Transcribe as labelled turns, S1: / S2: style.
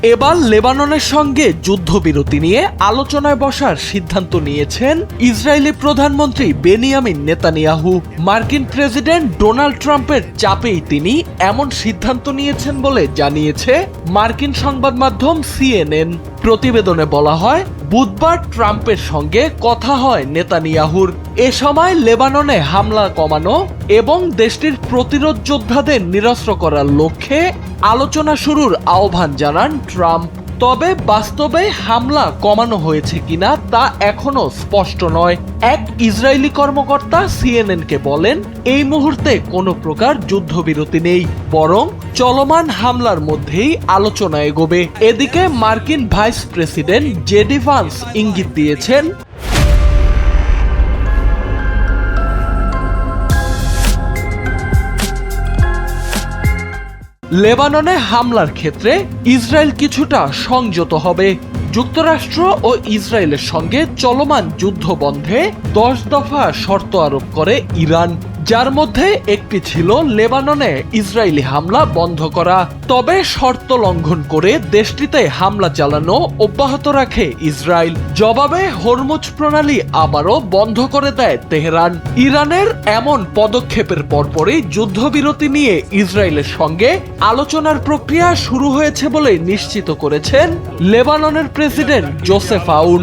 S1: এবার লেবাননের সঙ্গে যুদ্ধবিরতি নিয়ে আলোচনায় বসার সিদ্ধান্ত নিয়েছেন ইসরায়েলি প্রধানমন্ত্রী বেনিয়ামিন নেতানিয়াহু। মার্কিন প্রেসিডেন্ট ডোনাল্ড ট্রাম্পের চাপেই তিনি এমন সিদ্ধান্ত নিয়েছেন বলে জানিয়েছে মার্কিন সংবাদ মাধ্যম সিএনএন। প্রতিবেদনে বলা হয়, বুধবার ট্রাম্পের সঙ্গে কথা হয় নেতানিয়াহুর। এ সময় লেবাননে হামলা কমানো এবং দেশটির প্রতিরোধ যোদ্ধাদের নিরস্ত্র করার লক্ষ্যে আলোচনা শুরুর আহ্বান জানান ট্রাম্প। তবে বাস্তবে হামলা কমানো হয়েছে কিনা তা এখনো স্পষ্ট নয়। এক ইসরায়েলি কর্মকর্তা সিএনএনকে বলেন, এই মুহূর্তে কোনো প্রকার যুদ্ধবিরতি নেই, বরং চলমান হামলার মধ্যেই আলোচনা এগোবে। এদিকে মার্কিন ভাইস প্রেসিডেন্ট জেডি ভান্স ইঙ্গিত দিয়েছেন, লেবাননে হামলার ক্ষেত্রে ইসরায়েল কিছুটা সংযত হবে। যুক্তরাষ্ট্র ও ইসরায়েলের সঙ্গে চলমান যুদ্ধ বন্ধে 10 দফা শর্ত আরোপ করে ইরান, যার মধ্যে একটি ছিল লেবাননে ইসরায়েলি হামলা বন্ধ করা। তবে শর্ত লঙ্ঘন করে দেশটিতে হামলা চালানো অব্যাহত রাখে ইসরায়েল। জবাবে হরমুজ প্রণালী আবারও বন্ধ করে দেয় তেহরান। ইরানের এমন পদক্ষেপের পরপরই যুদ্ধবিরতি নিয়ে ইসরায়েলের সঙ্গে আলোচনার প্রক্রিয়া শুরু হয়েছে বলে নিশ্চিত করেছেন লেবাননের প্রেসিডেন্ট জোসেফ আউন।